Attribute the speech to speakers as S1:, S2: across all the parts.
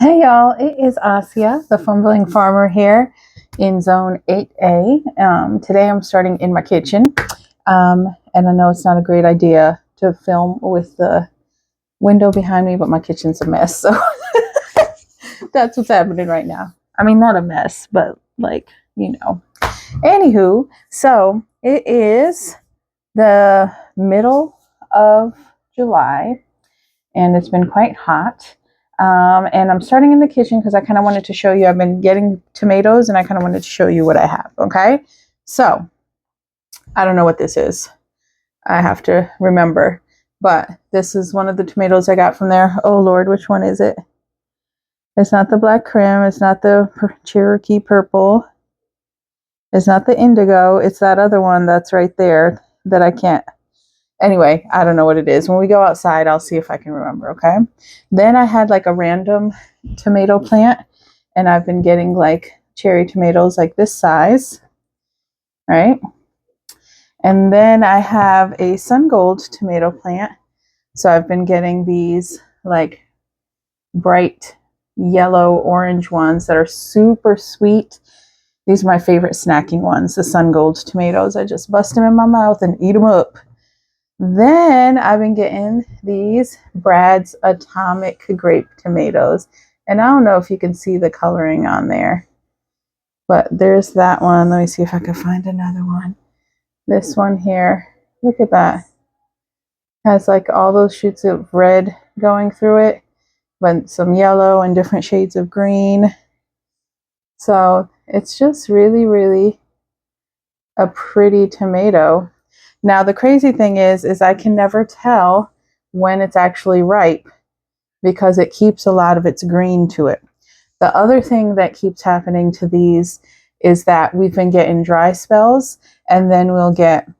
S1: Hey y'all, it is Asia, the fumbling farmer here in zone 8A. Today I'm starting in my kitchen, and I know it's not a great idea to film with the window behind me, but my kitchen's a mess, so that's what's happening right now. I mean, not a mess, but like, you know. Anywho, so it is the middle of July, and it's been quite hot. And I'm starting in the kitchen because I kind of wanted to show you. I've been getting tomatoes and I kind of wanted to show you what I have. Okay. So I don't know what this is. I have to remember. But this is one of the tomatoes I got from there. Oh, Lord, which one is it? It's not the black creme. It's not the Cherokee purple. It's not the indigo. It's that other one that's right there that I can't. Anyway, I don't know what it is. When we go outside, I'll see if I can remember, okay? Then I had like a random tomato plant, and I've been getting like cherry tomatoes like this size, right? And then I have a sun gold tomato plant. So I've been getting these like bright yellow orange ones that are super sweet. These are my favorite snacking ones, the sun gold tomatoes. I just bust them in my mouth and eat them up. Then I've been getting these Brad's Atomic Grape Tomatoes. And I don't know if you can see the coloring on there, but there's that one. Let me see if I can find another one. This one here, look at that. Has like all those shoots of red going through it, but some yellow and different shades of green. So it's just really, really a pretty tomato. Now, the crazy thing is I can never tell when it's actually ripe because it keeps a lot of its green to it. The other thing that keeps happening to these is that we've been getting dry spells, and then we'll get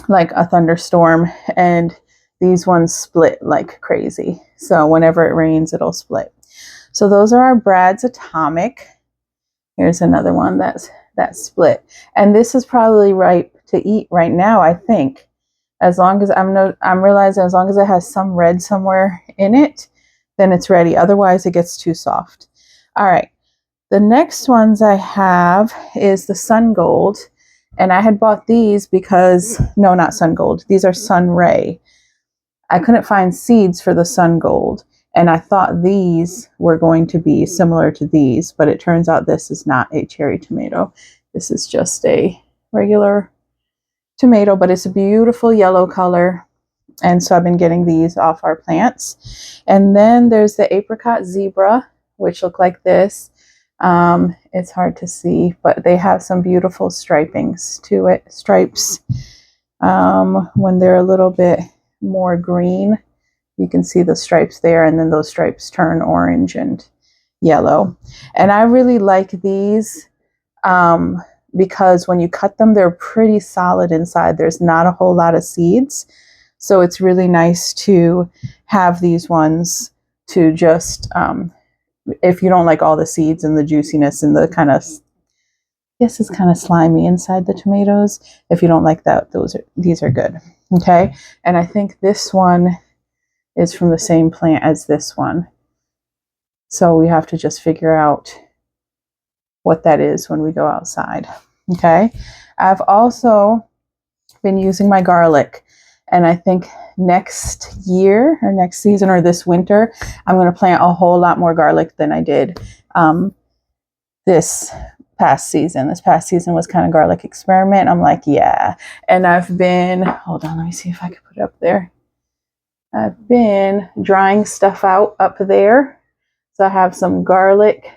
S1: like a thunderstorm, and these ones split like crazy. So whenever it rains, it'll split. So those are our Brad's Atomic. Here's another one that's split. And this is probably ripe to eat right now, I think. As long as I'm realizing as long as it has some red somewhere in it, then it's ready. Otherwise, it gets too soft. All right. The next ones I have is the Sun Gold. And I had bought these because, no, not Sun Gold. These are Sun Ray. I couldn't find seeds for the Sun Gold. And I thought these were going to be similar to these, but it turns out this is not a cherry tomato. This is just a regular tomato, but it's a beautiful yellow color. And so I've been getting these off our plants. And then there's the Apricot Zebra, which look like this. It's hard to see, but they have some beautiful stripings to it. Stripes when they're a little bit more green. You can see the stripes there, and then those stripes turn orange and yellow. And I really like these because when you cut them, they're pretty solid inside. There's not a whole lot of seeds. So it's really nice to have these ones to just, if you don't like all the seeds and the juiciness and the kind of, yes, it's kind of slimy inside the tomatoes. If you don't like that, these are good. Okay. And I think this one is from the same plant as this one. So we have to just figure out what that is when we go outside. Okay. I've also been using my garlic, and I think next year or next season or this winter, I'm going to plant a whole lot more garlic than I did this past season. This past season was kind of garlic experiment. I'm like, yeah. And I've been, hold on, let me see if I can put it up there. I've been drying stuff out up there. So I have some garlic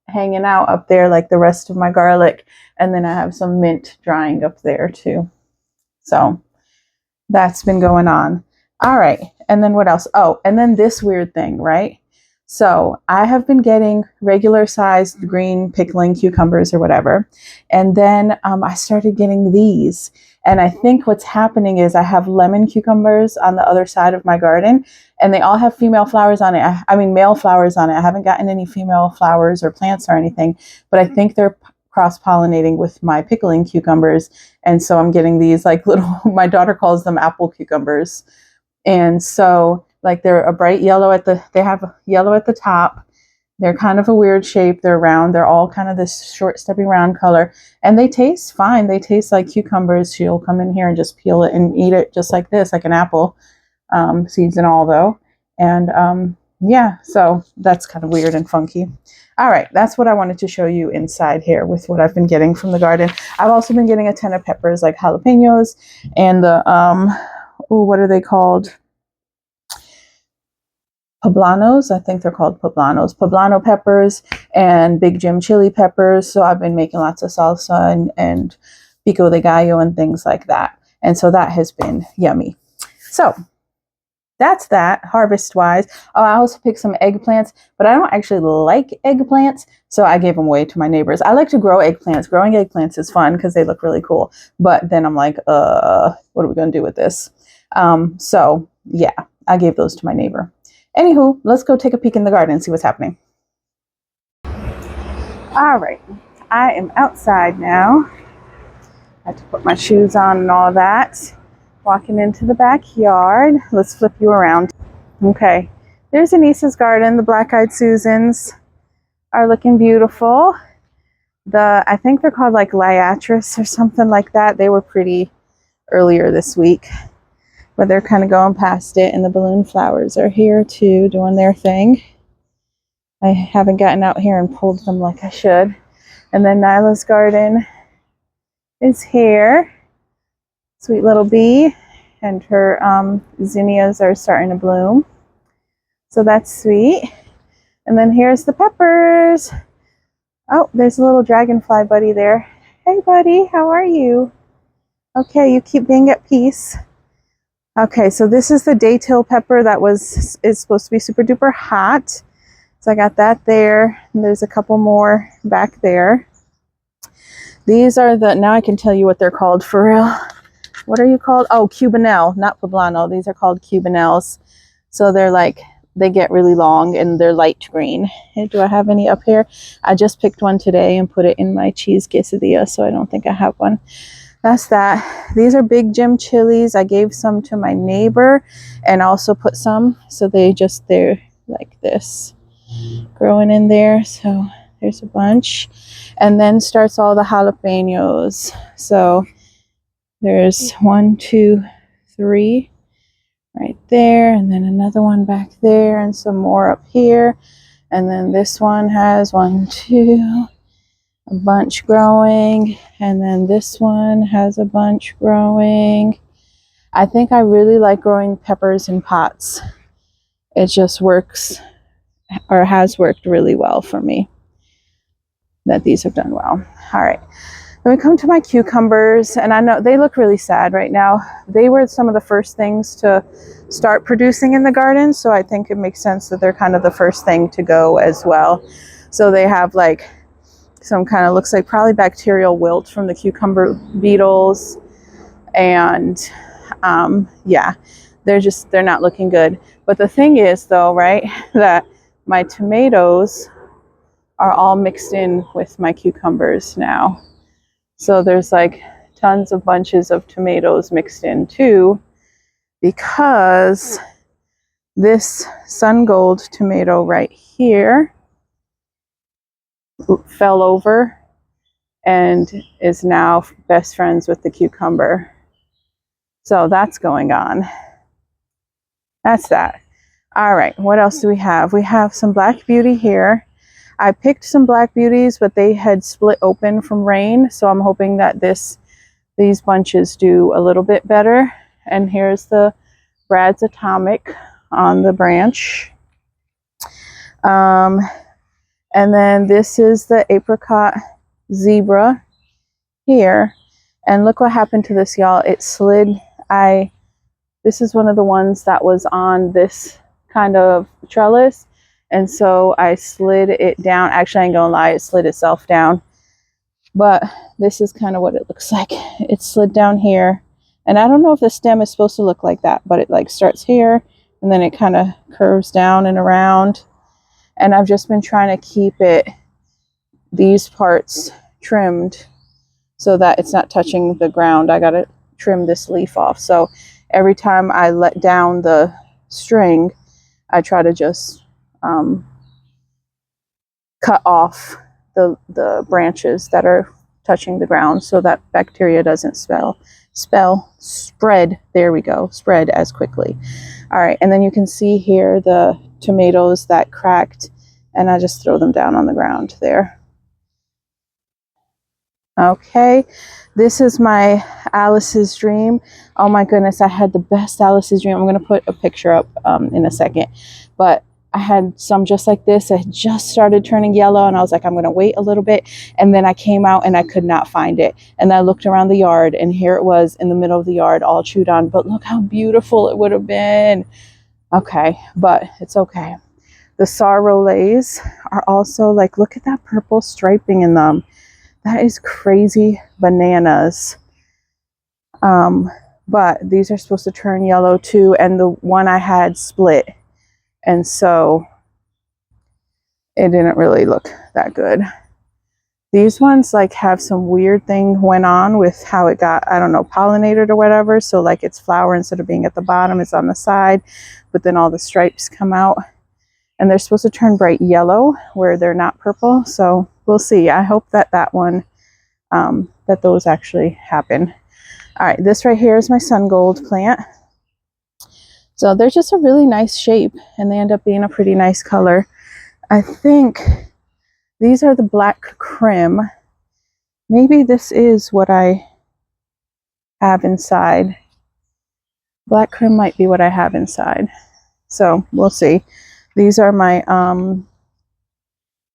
S1: hanging out up there like the rest of my garlic. And then I have some mint drying up there too. So that's been going on. All right. And then what else? Oh, and then this weird thing, right? So I have been getting regular sized green pickling cucumbers or whatever. And then I started getting these. And I think what's happening is I have lemon cucumbers on the other side of my garden, and they all have female flowers on it. I mean, male flowers on it. I haven't gotten any female flowers or plants or anything, but I think they're cross-pollinating with my pickling cucumbers. And so I'm getting these like little, my daughter calls them apple cucumbers. And so like they're a bright yellow they have yellow at the top. They're kind of a weird shape. They're round. They're all kind of this short, stubby, round color. And they taste fine. They taste like cucumbers. She'll come in here and just peel it and eat it just like this, like an apple. Seeds and all, though. And yeah, so that's kind of weird and funky. All right, that's what I wanted to show you inside here with what I've been getting from the garden. I've also been getting a ton of peppers, like jalapenos and the, what are they called? Poblanos, I think they're called poblanos, poblano peppers and Big Jim chili peppers. So I've been making lots of salsa and pico de gallo and things like that. And so that has been yummy. So that's that harvest wise. Oh, I also picked some eggplants, but I don't actually like eggplants. So I gave them away to my neighbors. I like to grow eggplants. Growing eggplants is fun because they look really cool. But then I'm like, what are we going to do with this? So yeah, I gave those to my neighbor. Anywho, let's go take a peek in the garden and see what's happening. All right, I am outside now. I had to put my shoes on and all that. Walking into the backyard. Let's flip you around. Okay, there's Anissa's garden. The black-eyed Susans are looking beautiful. I think they're called like Liatris or something like that. They were pretty earlier this week. But they're kind of going past it, and the balloon flowers are here too, doing their thing. I haven't gotten out here and pulled them like I should. And then Nyla's garden is here. Sweet little bee, and her zinnias are starting to bloom. So that's sweet. And then here's the peppers. Oh, there's a little dragonfly buddy there. Hey buddy, how are you? Okay, you keep being at peace. Okay, so this is the daytill pepper that is supposed to be super duper hot. So I got that there, and there's a couple more back there. These are now I can tell you what they're called for real. What are you called? Oh, Cubanelle, not poblano. These are called Cubanelles. So they're like, they get really long and they're light green. Hey, do I have any up here? I just picked one today and put it in my cheese quesadilla, so I don't think I have one. That's that. These are Big Jim chilies. I gave some to my neighbor and also put some, so they're like this, growing in there. So there's a bunch. And then starts all the jalapenos. So there's 1, 2, 3 right there, and then another one back there, and some more up here. And then this one has 1, 2, a bunch growing, and then this one has a bunch growing. I think I really like growing peppers in pots. It just works, or has worked really well for me, that these have done well. All right, then we come to my cucumbers, and I know they look really sad right now. They were some of the first things to start producing in the garden, so I think it makes sense that they're kind of the first thing to go as well. So they have like some kind of, looks like probably bacterial wilt from the cucumber beetles, and yeah, they're not looking good. But the thing is though, right, that my tomatoes are all mixed in with my cucumbers now. So there's like tons of bunches of tomatoes mixed in too, because this sun gold tomato right here fell over and is now best friends with the cucumber. So that's going on. That's that. All right, what else do we have? We have some Black Beauty here. I picked some Black Beauties, but they had split open from rain, so I'm hoping that these bunches do a little bit better. And here's the Brad's Atomic on the branch. And then this is the Apricot Zebra here. And look what happened to this, y'all. It slid. This is one of the ones that was on this kind of trellis. And so I slid it down. Actually, I ain't gonna lie, it slid itself down. But this is kind of what it looks like. It slid down here. And I don't know if the stem is supposed to look like that, but it like starts here and then it kind of curves down and around. And I've just been trying to keep these parts trimmed so that it's not touching the ground. I gotta trim this leaf off. So every time I let down the string, I try to just cut off the branches that are touching the ground so that bacteria doesn't spread. There we go, spread as quickly. All right, and then you can see here the tomatoes that cracked, and I just throw them down on the ground there. Okay, this is my Alice's dream. Oh my goodness, I had the best Alice's dream. I'm going to put a picture up in a second, but I had some just like this. It just started turning yellow, and I was like, I'm going to wait a little bit. And then I came out and I could not find it. And I looked around the yard, and here it was in the middle of the yard, all chewed on. But look how beautiful it would have been. Okay, but it's okay. The Sarolays are also like, look at that purple striping in them. That is crazy bananas. But these are supposed to turn yellow too, and the one I had split. And so it didn't really look that good. These ones like have some weird thing went on with how it got, I don't know, pollinated or whatever. So like its flower, instead of being at the bottom, it's on the side, but then all the stripes come out. And they're supposed to turn bright yellow where they're not purple. So we'll see. I hope that that one, that those actually happen. All right, this right here is my sun gold plant. So they're just a really nice shape, and they end up being a pretty nice color. I think these are the black crim. Maybe this is what I have inside. Black crim might be what I have inside. So we'll see. These are my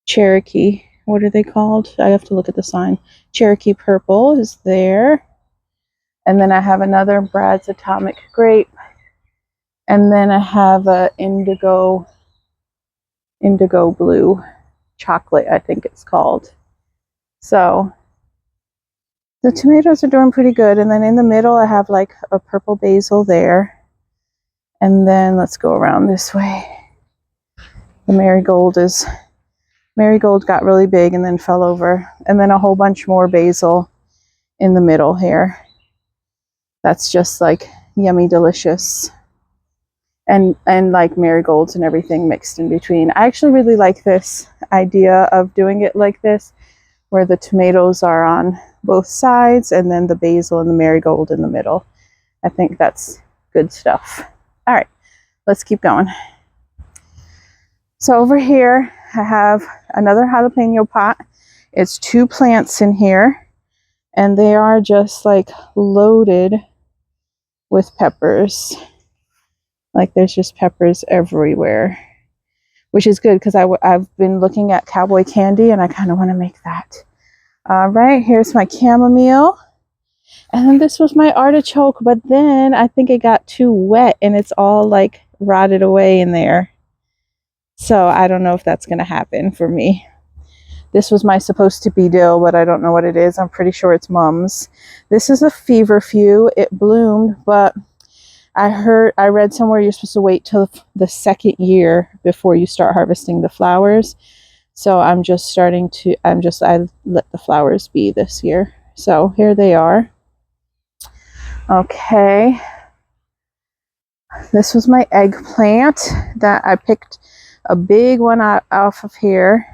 S1: Cherokee. What are they called? I have to look at the sign. Cherokee purple is there. And then I have another Brad's Atomic Grape. And then I have a indigo blue chocolate, I think it's called. So the tomatoes are doing pretty good. And then in the middle, I have like a purple basil there. And then let's go around this way. The marigold got really big and then fell over. And then a whole bunch more basil in the middle here. That's just like yummy delicious. And like marigolds and everything mixed in between. I actually really like this idea of doing it like this, where the tomatoes are on both sides and then the basil and the marigold in the middle. I think that's good stuff. All right, let's keep going. So over here, I have another jalapeno pot. It's 2 plants in here, and they are just like loaded with peppers. Like there's just peppers everywhere, which is good because I've been looking at cowboy candy and I kind of want to make that. All right, here's my chamomile. And then this was my artichoke, but then I think it got too wet and it's all like rotted away in there. So I don't know if that's going to happen for me. This was my supposed to be dill, but I don't know what it is. I'm pretty sure it's Mum's. This is a feverfew. It bloomed, but I read somewhere you're supposed to wait till the 2nd year before you start harvesting the flowers. So I let the flowers be this year. So here they are. Okay. This was my eggplant that I picked a big one off of here.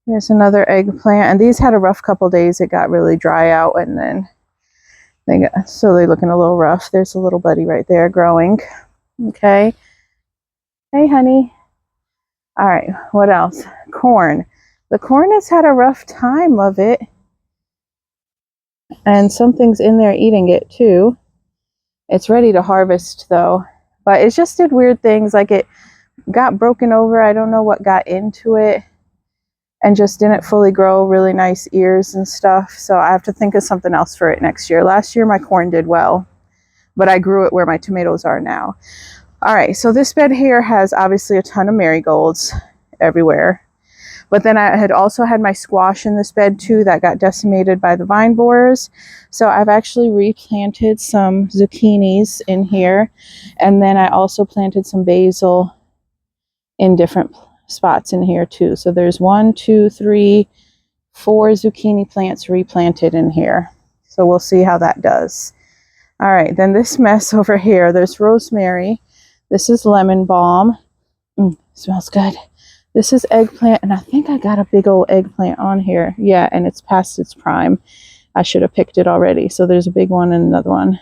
S1: Here's another eggplant. And these had a rough couple days. It got really dry out, and then they're looking a little rough. There's a little buddy right there growing. Okay. Hey, honey. All right. What else? Corn. The corn has had a rough time of it. And something's in there eating it too. It's ready to harvest though. But it just did weird things. Like it got broken over. I don't know what got into it. And just didn't fully grow really nice ears and stuff. So I have to think of something else for it next year. Last year my corn did well, but I grew it where my tomatoes are now. All right, so this bed here has obviously a ton of marigolds everywhere. But then I had also had my squash in this bed too that got decimated by the vine borers. So I've actually replanted some zucchinis in here. And then I also planted some basil in different spots in here too. So there's 1, 2, 3, 4 zucchini plants replanted in here. So we'll see how that does. All right, then this mess over here, there's rosemary. This is lemon balm. Smells good. This is eggplant, and I think I got a big old eggplant on here. Yeah, and it's past its prime. I should have picked it already. So there's a big one and another one.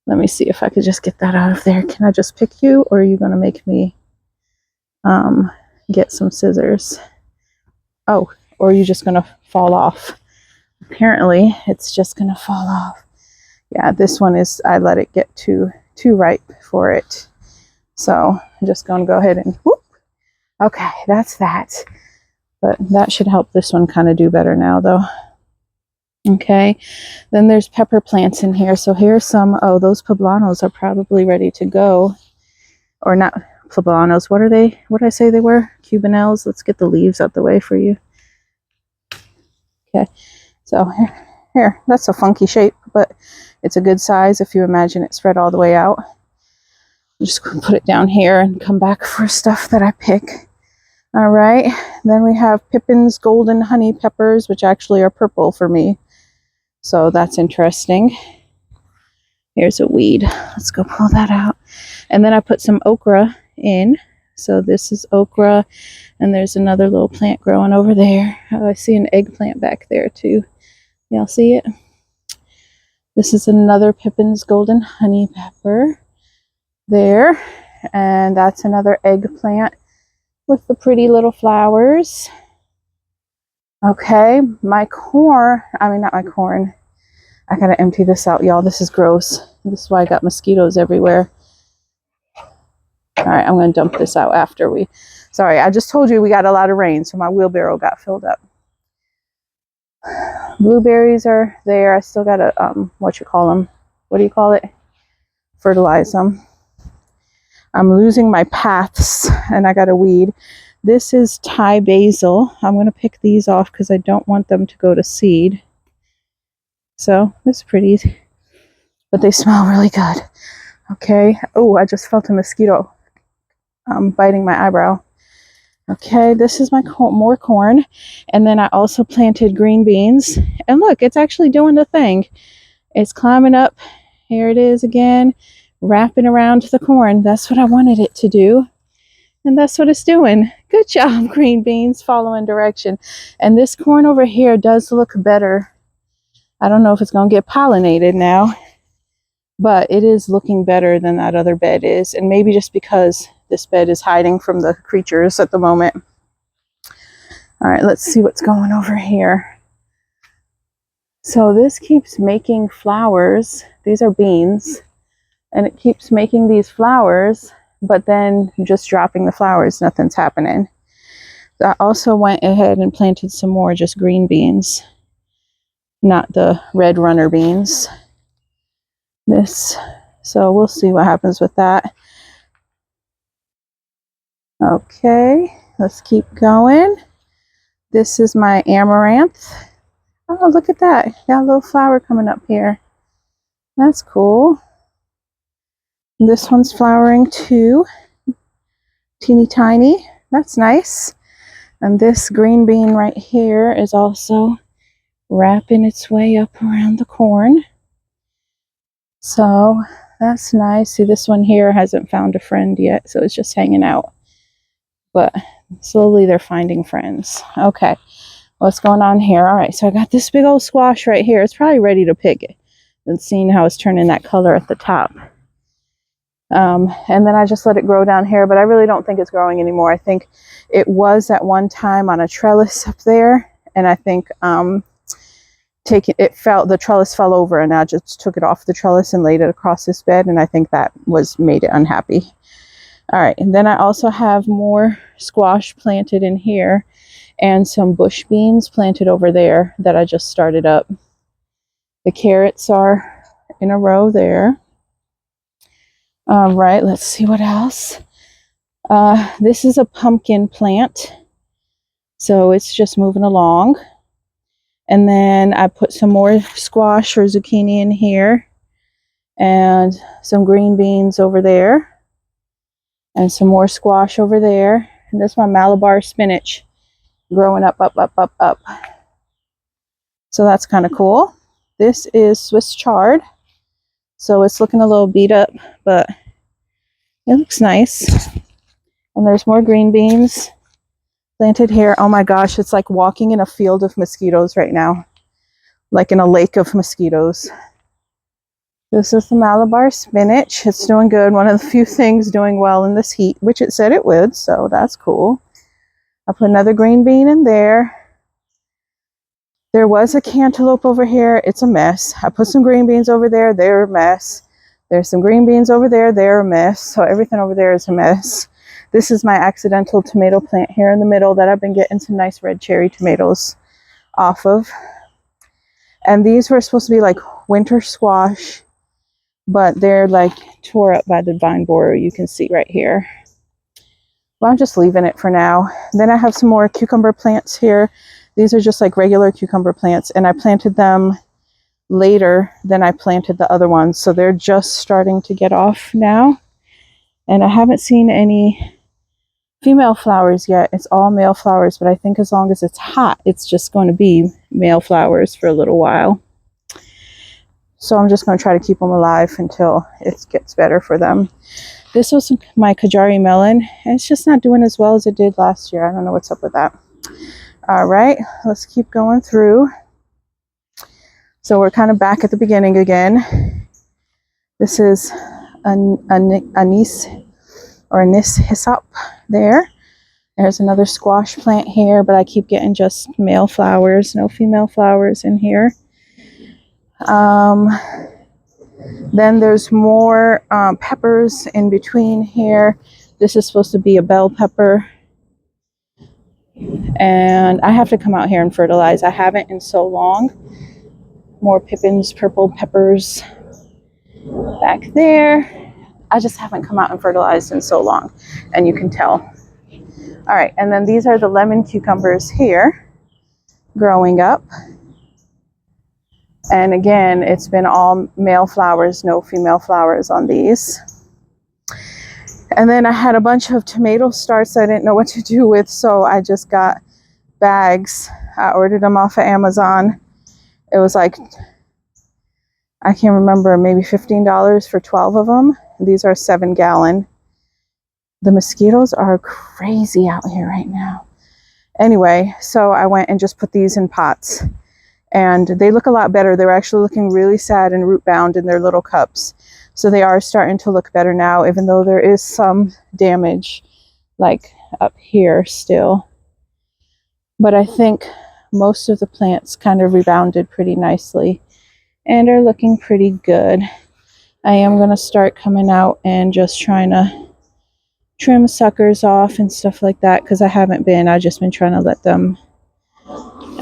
S1: Let me see if I could just get that out of there. Can I just pick you, or are you going to make me get some scissors? Oh, or are you just going to fall off? Apparently, it's just going to fall off. Yeah, this one is, I let it get too ripe for it. So I'm just going to go ahead and whoop. Okay, that's that. But that should help this one kind of do better now, though. Okay, then there's pepper plants in here. So here's some, oh, those poblanos are probably ready to go. Or not poblanos, what are they? What did I say they were? Cubanelles. Let's get the leaves out the way for you. Okay, so here, that's a funky shape, but it's a good size if you imagine it spread all the way out. I'm just going to put it down here and come back for stuff that I pick. All right, then we have Pippin's Golden Honey Peppers, which actually are purple for me. So that's interesting. Here's a weed. Let's go pull that out. And then I put some okra in. So this is okra, and there's another little plant growing over there. Oh, I see an eggplant back there too. Y'all see it? This is another Pippin's Golden Honey Pepper there. And that's another eggplant with the pretty little flowers. Okay, my corn, not my corn. I gotta empty this out, y'all. This is gross. This is why I got mosquitoes everywhere. All right, I'm gonna dump this out after we, sorry, I just told you we got a lot of rain, so my wheelbarrow got filled up. Blueberries are there. I still gotta, what do you call it? Fertilize them. I'm losing my paths, and I gotta weed. This is Thai basil. I'm going to pick these off because I don't want them to go to seed. So, it's pretty, but they smell really good. Okay. Oh, I just felt a mosquito biting my eyebrow. Okay, this is my more corn. And then I also planted green beans. And look, it's actually doing the thing. It's climbing up. Here it is again, wrapping around the corn. That's what I wanted it to do. And that's what it's doing. Good job, green beans, following direction. And this corn over here does look better. I don't know if it's going to get pollinated now, but it is looking better than that other bed is. And maybe just because this bed is hiding from the creatures at the moment. All right, let's see what's going over here. So this keeps making flowers. These are beans. And it keeps making these flowers, but then just dropping the flowers, nothing's happening. I also went ahead and planted some more just green beans, not the red runner beans. So we'll see what happens with that. Okay, let's keep going. This is my amaranth. Oh, look at that. Got a little flower coming up here. That's cool. This one's flowering too. Teeny tiny. That's nice. And this green bean right here is also wrapping its way up around the corn. So that's nice. See, this one here hasn't found a friend yet, so it's just hanging out. But slowly they're finding friends. Okay, what's going on here? All right, so I got this big old squash right here. It's probably ready to pick it. And seeing how it's turning that color at the top. And then I just let it grow down here, but I really don't think it's growing anymore. I think it was at one time on a trellis up there, and I think the trellis fell over, and I just took it off the trellis and laid it across this bed, and I think that made it unhappy. All right, and then I also have more squash planted in here and some bush beans planted over there that I just started up. The carrots are in a row there. All right, let's see what else. This is a pumpkin plant, so it's just moving along. And then I put some more squash or zucchini in here, and some green beans over there, and some more squash over there. And this is my Malabar spinach growing up. So that's kind of cool. This is Swiss chard. So it's looking a little beat up, but it looks nice. And there's more green beans. planted here. Oh my gosh, it's like walking in a field of mosquitoes right now, like in a lake of mosquitoes. This is the Malabar spinach. It's doing good. One of the few things doing well in this heat, which it said it would, so that's cool. I put another green bean in there. There was a cantaloupe over here. It's a mess. I put some green beans over there. They're a mess. There's some green beans over there. They're a mess. So everything over there is a mess. This is my accidental tomato plant here in the middle that I've been getting some nice red cherry tomatoes off of. And these were supposed to be like winter squash, but they're like tore up by the vine borer. You can see right here. Well, I'm just leaving it for now. Then I have some more cucumber plants here. These are just like regular cucumber plants, and I planted them later than I planted the other ones. So they're just starting to get off now. And I haven't seen any female flowers yet. It's all male flowers, but I think as long as it's hot, it's just going to be male flowers for a little while. So I'm just going to try to keep them alive until it gets better for them. This was my Kajari melon, and it's just not doing as well as it did last year. I don't know what's up with that. All right, let's keep going through. So we're kind of back at the beginning again. This is anise hyssop there. There's another squash plant here, but I keep getting just male flowers, no female flowers in here. Then there's more peppers in between here. This is supposed to be a bell pepper. And I have to come out here and fertilize. I haven't in so long. More Pippin's purple peppers back there. I just haven't come out and fertilized in so long, and you can tell. All right, and then these are the lemon cucumbers here growing up. And again, it's been all male flowers, no female flowers on these. And then I had a bunch of tomato starts I didn't know what to do with, so I just got bags. I ordered them off of Amazon. It was like, I can't remember, maybe $15 for 12 of them. These are 7-gallon. The mosquitoes are crazy out here right now. Anyway, so I went and just put these in pots. And they look a lot better. They're actually looking really sad and root bound in their little cups. So they are starting to look better now, even though there is some damage like up here still. But I think most of the plants kind of rebounded pretty nicely and are looking pretty good. I am going to start coming out and just trying to trim suckers off and stuff like that, because I haven't been. I've just been trying to let them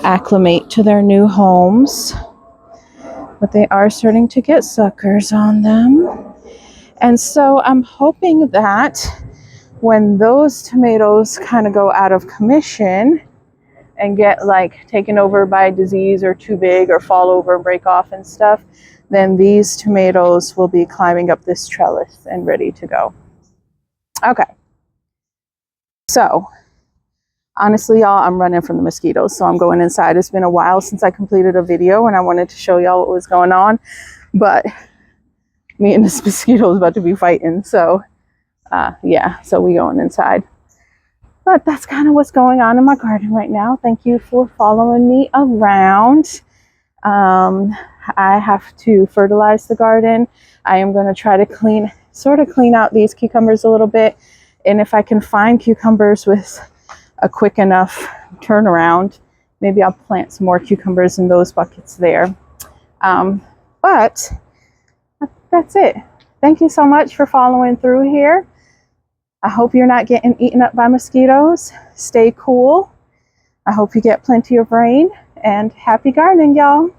S1: acclimate to their new homes. But they are starting to get suckers on them. And so I'm hoping that when those tomatoes kind of go out of commission and get like taken over by disease or too big or fall over and break off and stuff, then these tomatoes will be climbing up this trellis and ready to go. Okay. So honestly, y'all, I'm running from the mosquitoes, so I'm going inside. It's been a while since I completed a video, and I wanted to show y'all what was going on, but me and this mosquito is about to be fighting, so yeah, so we going inside. But that's kind of what's going on in my garden right now. Thank you for following me around. I have to fertilize the garden. I am going to try to sort of clean out these cucumbers a little bit, and if I can find cucumbers with a quick enough turnaround, maybe I'll plant some more cucumbers in those buckets there. But that's it. Thank you so much for following through here. I hope you're not getting eaten up by mosquitoes. Stay cool. I hope you get plenty of rain, and happy gardening, y'all.